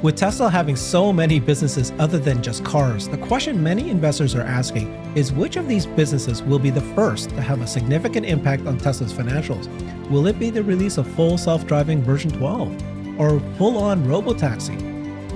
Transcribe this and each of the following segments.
With Tesla having so many businesses other than just cars, the question many investors are asking is which of these businesses will be the first to have a significant impact on Tesla's financials? Will it be the release of full self-driving version 12 or full-on robotaxi?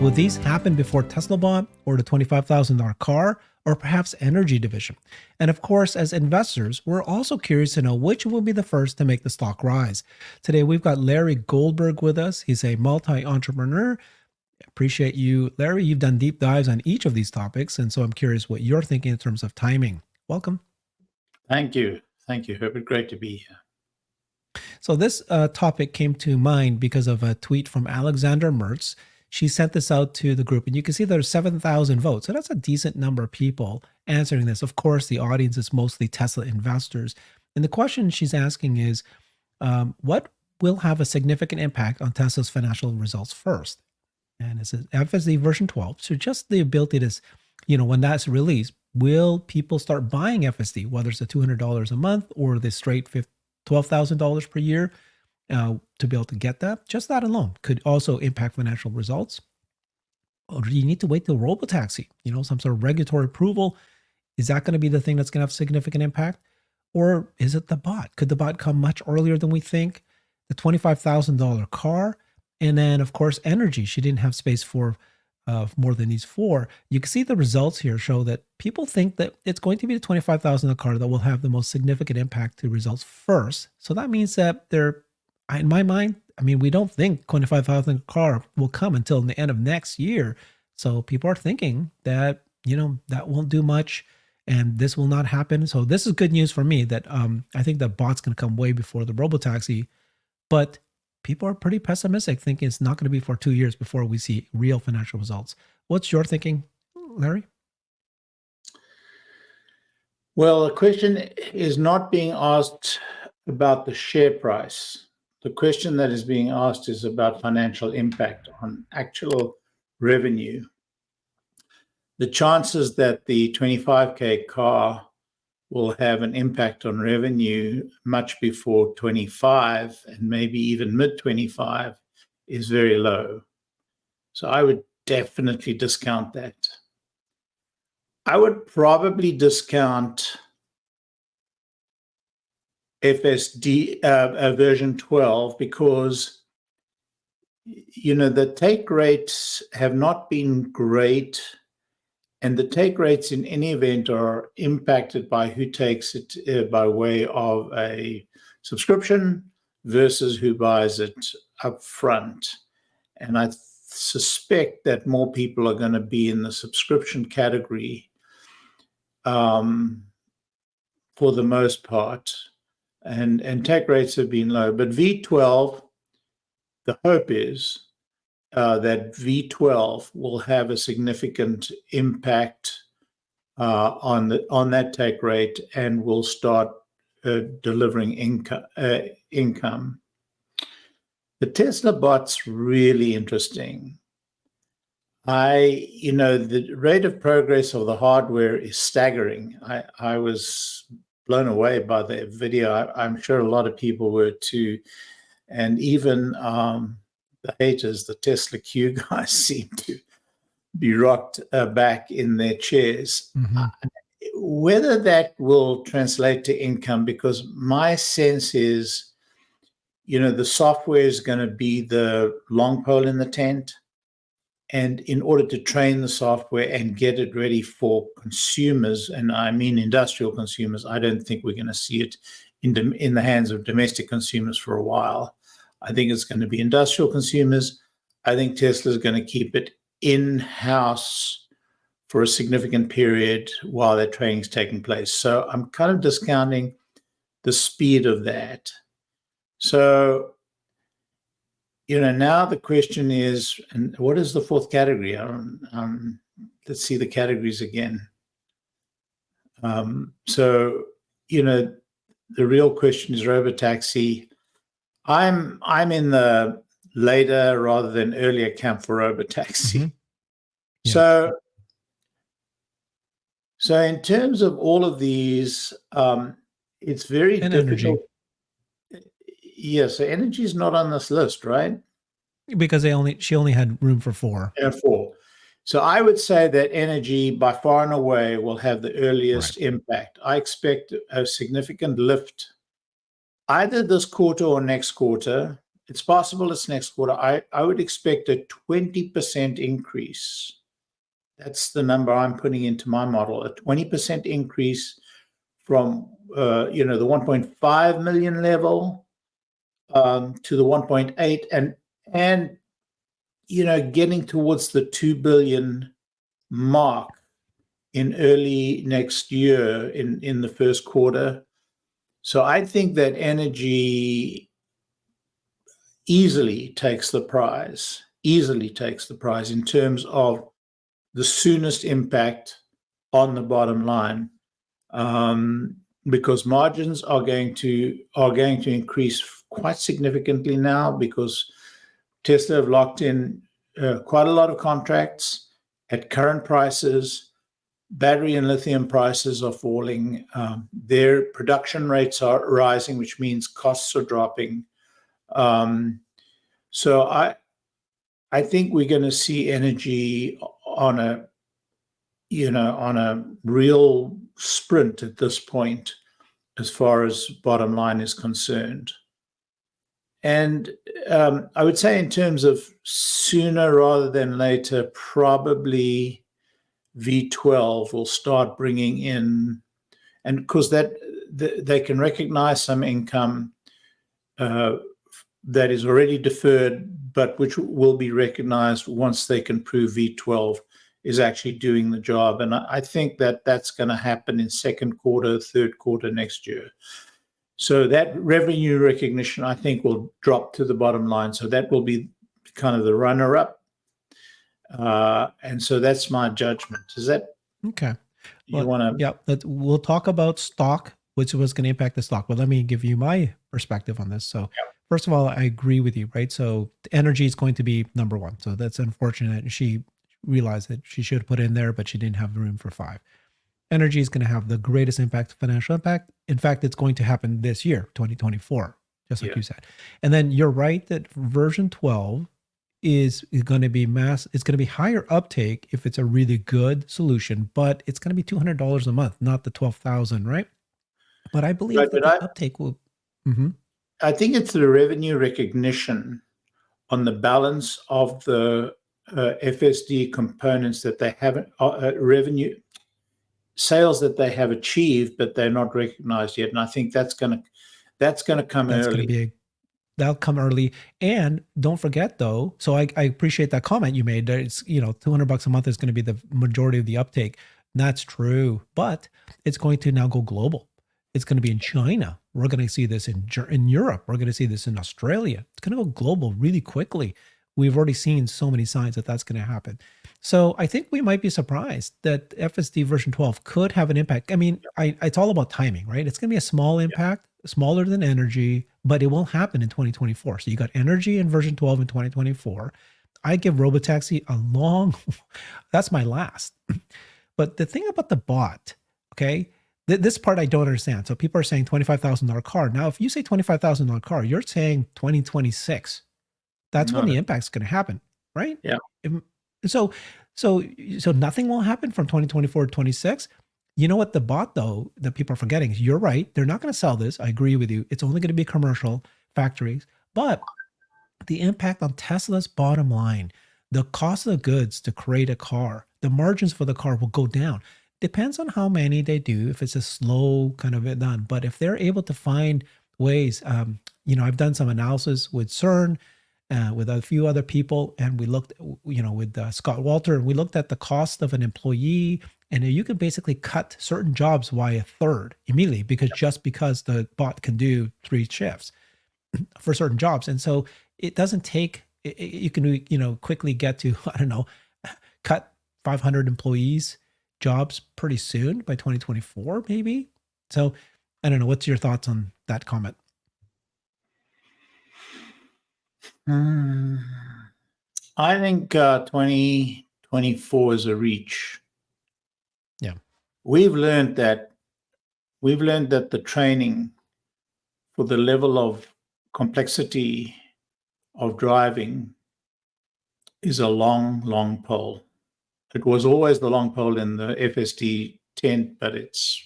Will these happen before Tesla Bot or the $25,000 car or perhaps energy division? And of course, as investors, we're also curious to know which will be the first to make the stock rise. Today, we've got Larry Goldberg with us. He's a multi-entrepreneur. Appreciate you, Larry. You've done deep dives on each of these topics, and so I'm curious what you're thinking in terms of timing. Welcome. Thank you. Thank you, Herbert. Great to be here. So this topic came to mind because of a tweet from Alexander Mertz. She sent this out to the group, and you can see there's 7,000 votes. So that's a decent number of people answering this. Of course, the audience is mostly Tesla investors. And the question she's asking is, what will have a significant impact on Tesla's financial results first? And it's FSD version 12. So just the ability to, when that's released, will people start buying FSD, whether it's the $200 a month or the straight $12,000 per year to be able to get that? Just that alone could also impact financial results. Or do you need to wait till robotaxi, some sort of regulatory approval? Is that going to be the thing that's going to have significant impact? Or is it the bot? Could the bot come much earlier than we think? The $25,000 car? And then, of course, energy. She didn't have space for more than these four. You can see the results here show that people think that it's going to be the $25,000 car that will have the most significant impact to results first. So that means that in my mind, we don't think $25,000 car will come until the end of next year. So people are thinking that, that won't do much and this will not happen. So this is good news for me that I think that bot's going to come way before the robotaxi. But people are pretty pessimistic, thinking it's not going to be for 2 years before we see real financial results. What's your thinking, Larry? Well, the question is not being asked about the share price. The question that is being asked is about financial impact on actual revenue. The chances that the 25K car will have an impact on revenue much before 25 and maybe even mid-25 is very low. So I would definitely discount that. I would probably discount FSD version 12 because, the take rates have not been great. And the take rates in any event are impacted by who takes it by way of a subscription versus who buys it up front. And I suspect that more people are going to be in the subscription category for the most part. And take rates have been low. But V12, the hope is that V12 will have a significant impact on that take rate and will start delivering income. The Tesla bot's really interesting. The rate of progress of the hardware is staggering. I was blown away by the video. I'm sure a lot of people were too, and even the haters, the Tesla Q guys, seem to be rocked back in their chairs. Mm-hmm. Whether that will translate to income, because my sense is, the software is going to be the long pole in the tent. And in order to train the software and get it ready for consumers, and I mean industrial consumers, I don't think we're going to see it in the hands of domestic consumers for a while. I think it's going to be industrial consumers. I think Tesla is going to keep it in-house for a significant period while that training is taking place. So I'm kind of discounting the speed of that. So, now the question is, and what is the fourth category? Let's see the categories again. The real question is robotaxi. I'm in the later rather than earlier camp for robotaxi. Mm-hmm. Yeah. So in terms of all of these, it's very difficult. Energy. Yeah, so energy is not on this list, right? Because she only had room for 4. Four. So I would say that energy by far and away will have the Right. earliest impact. I expect a significant lift either this quarter or next quarter. It's possible it's next quarter. I would expect a 20% increase. That's the number I'm putting into my model, a 20% increase from the 1.5 million level to the 1.8 and getting towards the 2 billion mark in early next year in the first quarter. So I think that energy easily takes the prize in terms of the soonest impact on the bottom line, because margins are going to increase quite significantly now because Tesla have locked in quite a lot of contracts at current prices. Battery and lithium prices are falling. Their production rates are rising, which means costs are dropping. So I think we're going to see energy on a real sprint at this point, as far as bottom line is concerned. And I would say in terms of sooner rather than later, probably V12 will start bringing in, and because they can recognize some income that is already deferred, but which will be recognized once they can prove V12 is actually doing the job. And I think that that's going to happen in second quarter, third quarter next year. So that revenue recognition, I think, will drop to the bottom line. So that will be kind of the runner-up. And so that's my judgment. Is that okay? You want to? Yeah, we'll talk about stock, which was going to impact the stock. But let me give you my perspective on this. So first of all, I agree with you, right? So energy is going to be number one. So that's unfortunate. She realized that she should put in there, but she didn't have room for 5. Energy is going to have the greatest impact, financial impact. In fact, it's going to happen this year, 2024, just like you said. And then you're right that version 12 is going to be it's going to be higher uptake if it's a really good solution, but it's going to be $200 a month, not the 12,000, right? But I believe that the uptake will. I think it's the revenue recognition on the balance of the FSD components that they haven't revenue sales that they have achieved, but they're not recognized yet. And I think that's going to come early. That'll come early. And don't forget though, so I appreciate that comment you made that it's, $200 a month is going to be the majority of the uptake. That's true, but it's going to now go global. It's going to be in China. We're going to see this in Europe. We're going to see this in Australia. It's going to go global really quickly. We've already seen so many signs that that's going to happen. So I think we might be surprised that FSD version 12 could have an impact. I mean, it's all about timing, right? It's going to be a small impact, smaller than energy, but it won't happen in 2024. So you got energy in version 12 in 2024. I give robotaxi a long, that's my last. But the thing about the bot, okay, this part I don't understand. So people are saying $25,000 car. Now, if you say $25,000 car, you're saying 2026. That's when the impact's going to happen, right? Yeah. So nothing will happen from 2024 to 26. You know what the bot though that people are forgetting is you're right. They're not going to sell this. I agree with you. It's only going to be commercial factories, but the impact on Tesla's bottom line, the cost of the goods to create a car, the margins for the car will go down. Depends on how many they do. If it's a slow kind of done, but if they're able to find ways, I've done some analysis with CERN. With a few other people, and we looked, with Scott Walter, and we looked at the cost of an employee, and you could basically cut certain jobs by a third immediately because the bot can do 3 shifts for certain jobs, and so it doesn't take. You can quickly get to cut 500 employees jobs pretty soon by 2024 maybe. So I don't know. What's your thoughts on that comment? I think 2024 is a reach. Yeah. We've learned that the training for the level of complexity of driving is a long, long pole. It was always the long pole in the FSD tent, but it's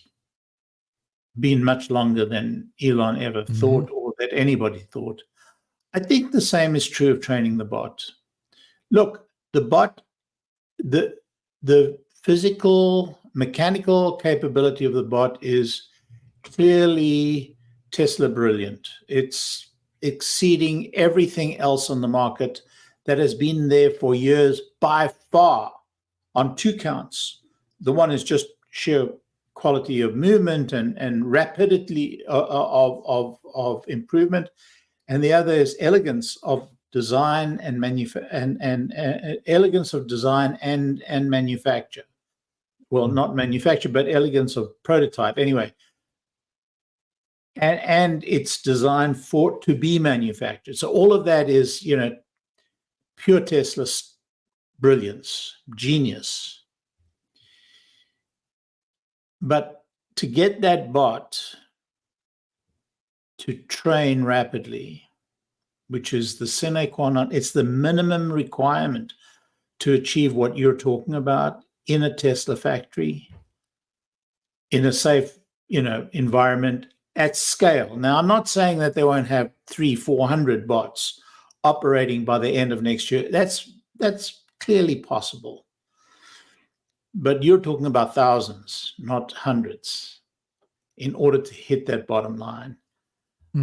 been much longer than Elon ever thought or that anybody thought. I think the same is true of training the bot. Look, the bot, the physical, mechanical capability of the bot is clearly Tesla brilliant. It's exceeding everything else on the market that has been there for years by far on two counts. The one is just sheer quality of movement and rapidity of improvement, and the other is elegance of design and elegance of design and manufacture. Well, not manufacture, but elegance of prototype. Anyway, and it's designed to be manufactured. So all of that is, pure Tesla brilliance, genius. But to get that bot to train rapidly, which is the sine qua non, it's the minimum requirement to achieve what you're talking about in a Tesla factory, in a safe, environment at scale. Now, I'm not saying that they won't have 300-400 bots operating by the end of next year. That's clearly possible. But you're talking about thousands, not hundreds, in order to hit that bottom line.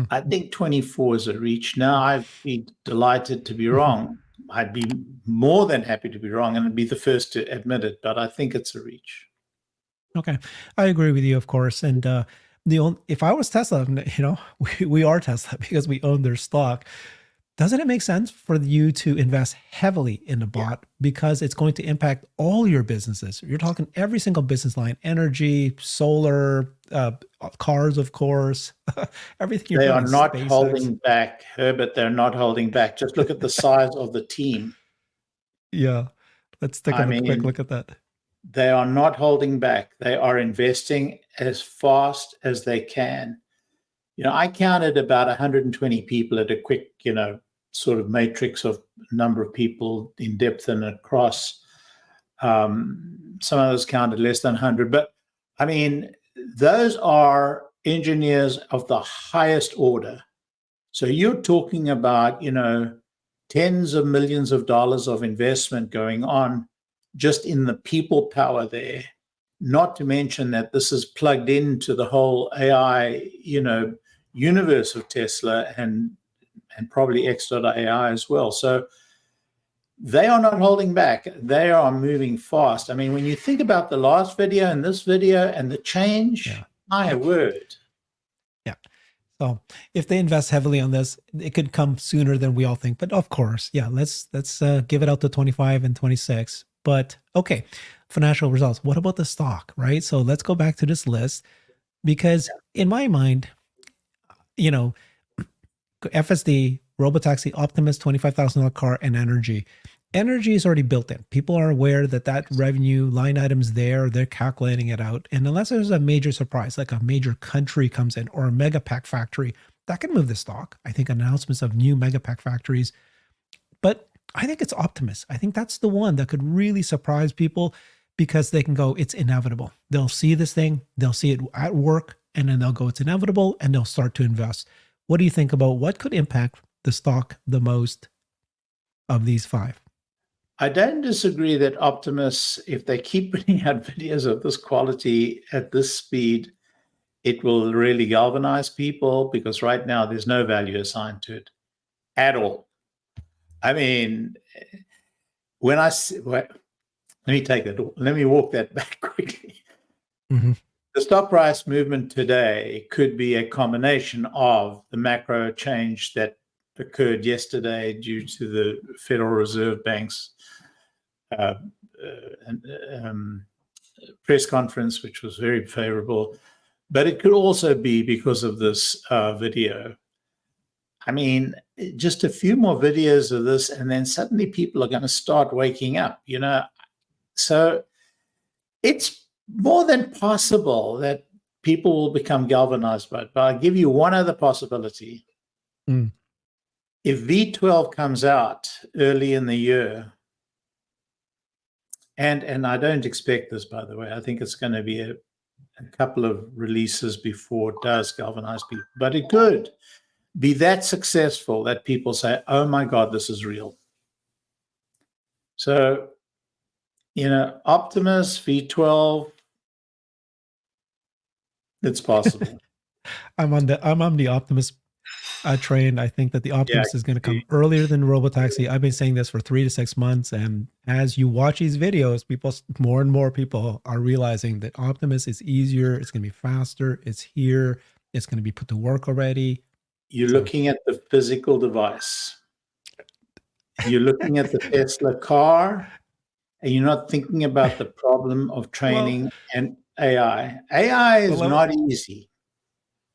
I think 24 is a reach. Now, I'd be delighted to be wrong. I'd be more than happy to be wrong, and I'd be the first to admit it, but I think it's a reach. Okay. I agree with you, of course. And if I was Tesla, we are Tesla because we own their stock. Doesn't it make sense for you to invest heavily in a bot because it's going to impact all your businesses? You're talking every single business line, energy, solar, cars, of course, everything. They are not holding back, Herbert. They're not holding back. Just look at the size of the team. Yeah. Let's take a quick look at that. They are not holding back. They are investing as fast as they can. I counted about 120 people at a quick, sort of matrix of number of people in depth and across. Some of those counted less than 100. But, those are engineers of the highest order. So you're talking about, tens of millions of dollars of investment going on just in the people power there, not to mention that this is plugged into the whole AI, universe of Tesla and probably X.AI as well. So they are not holding back. They are moving fast. When you think about the last video and this video and the change, my word. Yeah. So if they invest heavily on this, it could come sooner than we all think. But of course, let's give it out to 25 and 26. But okay, financial results. What about the stock, right? So let's go back to this list because in my mind, FSD, robotaxi, Optimus, $25,000 car, and energy. Energy is already built in. People are aware that revenue line item's there. They're calculating it out. And unless there's a major surprise, like a major country comes in or a mega pack factory, that can move the stock. I think announcements of new mega pack factories. But I think it's Optimus. I think that's the one that could really surprise people because they can go, it's inevitable. They'll see this thing, they'll see it at work, and then they'll go, it's inevitable, and they'll start to invest. What do you think about what could impact the stock the most of these five? I don't disagree that Optimus, if they keep putting out videos of this quality at this speed, it will really galvanize people because right now there's no value assigned to it at all. Let me walk that back quickly. Mm-hmm. The stock price movement today could be a combination of the macro change that occurred yesterday due to the Federal Reserve Bank's press conference, which was very favorable, but it could also be because of this video. Just a few more videos of this, and then suddenly people are going to start waking up, So it's more than possible that people will become galvanized by it. But I'll give you one other possibility. If V12 comes out early in the year, And I don't expect this, by the way. I think it's going to be a couple of releases before it does galvanize people. But it could be that successful that people say, oh my God, this is real. So, Optimus, V12, it's possible. I'm on the Optimus train. I think that the Optimus is going to come earlier than robotaxi. I've been saying this for 3 to 6 months, and as you watch these videos, more and more people are realizing that Optimus is easier. It's going to be faster. It's here. It's going to be put to work already. You're looking at the physical device. You're looking at the Tesla car, and you're not thinking about the problem of training and AI. AI is not easy.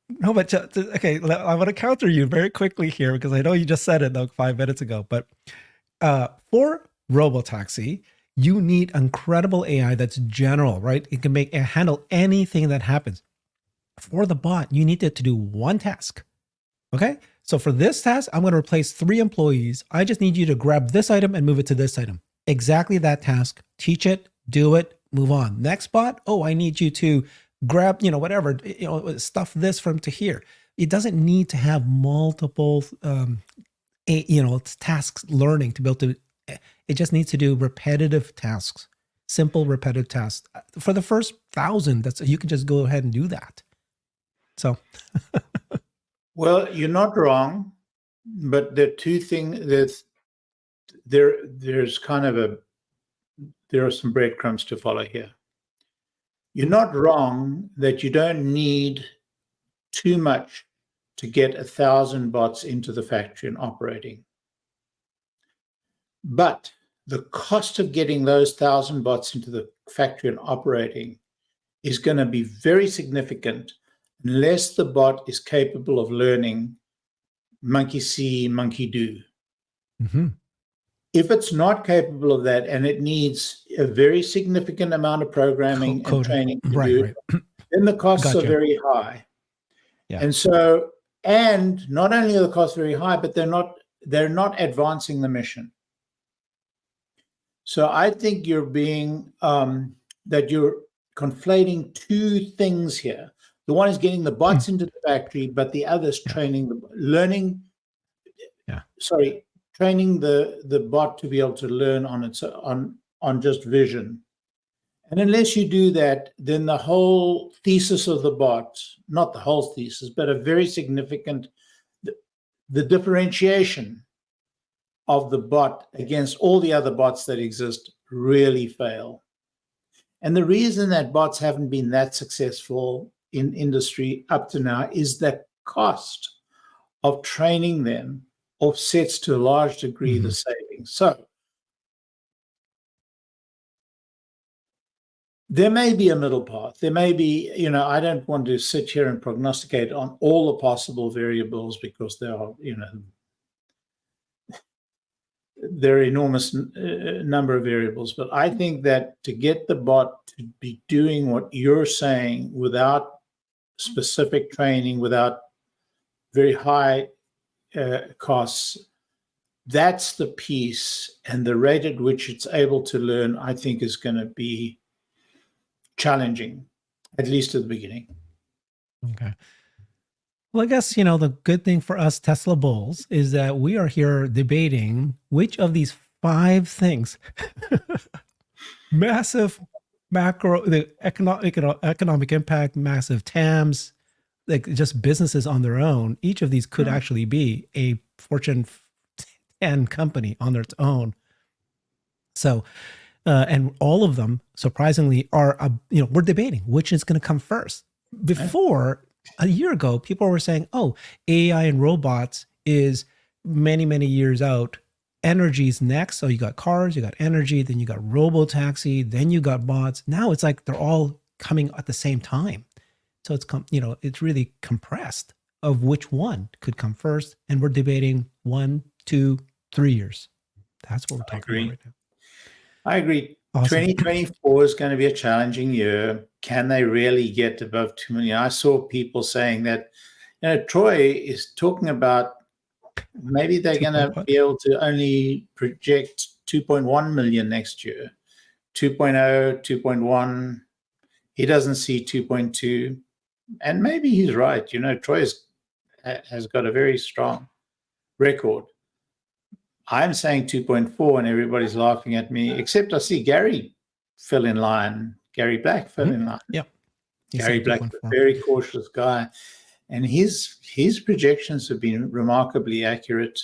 No, but okay, I want to counter you very quickly here because I know you just said it like 5 minutes ago. But for robotaxi, you need incredible AI that's general, right? It can handle anything that happens. For the bot, you need it to do one task. Okay, so for this task, I'm going to replace 3 employees. I just need you to grab this item and move it to this item. Exactly that task. Teach it, do it, move on. Next bot, I need you to grab, whatever, stuff this from to here. It doesn't need to have multiple, tasks learning to be able to, it just needs to do repetitive tasks, simple repetitive tasks. For the first 1,000, you can just go ahead and do that. So. Well, you're not wrong, but there are 2 things. There's there are some breadcrumbs to follow here. You're not wrong that you don't need too much to get 1,000 bots into the factory and operating. But the cost of getting those 1,000 bots into the factory and operating is going to be very significant unless the bot is capable of learning monkey see, monkey do. Mm-hmm. If it's not capable of that and it needs a very significant amount of programming and training to do, then the costs are very high. Yeah. And so, and not only are the costs very high, but they're not advancing the mission. So I think you're that you're conflating 2 things here. The one is getting the bots into the factory, but the other is training training the bot to be able to learn on just vision. And unless you do that, then the whole thesis of the bot, not the whole thesis, but a very significant, the differentiation of the bot against all the other bots that exist really fail. And the reason that bots haven't been that successful in industry up to now is that cost of training them offsets to a large degree the savings. So there may be a middle path. There may be, I don't want to sit here and prognosticate on all the possible variables because there are, there are enormous number of variables. But I think that to get the bot to be doing what you're saying without specific training, without very high costs, that's the piece. And the rate at which it's able to learn, I think, is going to be challenging, at least at the beginning. Okay. Well, I guess, the good thing for us Tesla bulls is that we are here debating which of these 5 things, massive macro, the economic impact, massive TAMs, like just businesses on their own, each of these could actually be a Fortune 10 company on its own. So, and all of them, surprisingly, are, we're debating which is going to come first. Before, a year ago, people were saying, AI and robots is many, many years out. Energy's next. So you got cars, you got energy, then you got robotaxi, then you got bots. Now it's like they're all coming at the same time. So it's it's really compressed of which one could come first. And we're debating 1, 2, 3 years. That's what we're talking about right now. I agree. Awesome. 2024 is going to be a challenging year. Can they really get above 2 million? I saw people saying that, Troy is talking about maybe they're going to be able to only project 2.1 million next year. 2.0, 2.1. He doesn't see 2.2. And maybe he's right. Troy has got a very strong record. I'm saying 2.4 and everybody's laughing at me, except I see Gary fell in line. Gary Black fell in line. Yep. Gary Black, a very cautious guy. And his projections have been remarkably accurate.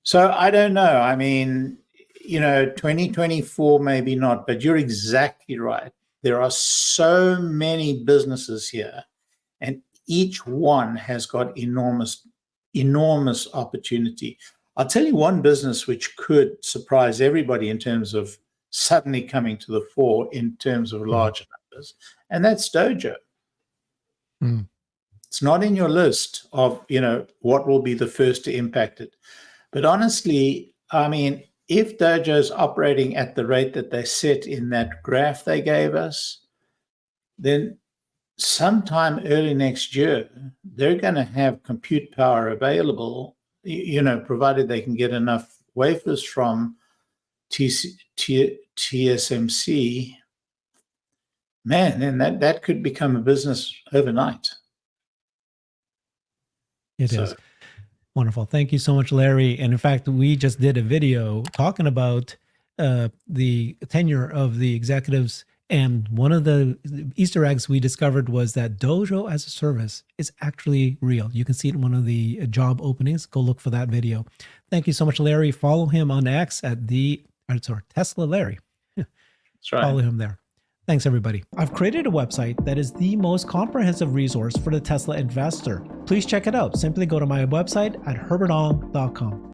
So I don't know. I mean, 2024, maybe not, but you're exactly right. There are so many businesses here, and each one has got enormous opportunity. I'll tell you one business which could surprise everybody in terms of suddenly coming to the fore in terms of large numbers, and that's Dojo. It's not in your list of, what will be the first to impact it. But honestly, I mean, if Dojo's operating at the rate that they set in that graph they gave us, then sometime early next year, they're going to have compute power available, provided they can get enough wafers from TSMC. Man, and that could become a business overnight. It is. Wonderful. Thank you so much, Larry. And in fact, we just did a video talking about the tenure of the executives. And one of the Easter eggs we discovered was that Dojo as a service is actually real. You can see it in one of the job openings. Go look for that video. Thank you so much, Larry. Follow him on X at Tesla Larry. That's right. Follow him there. Thanks, everybody. I've created a website that is the most comprehensive resource for the Tesla investor. Please check it out. Simply go to my website at herbertong.com.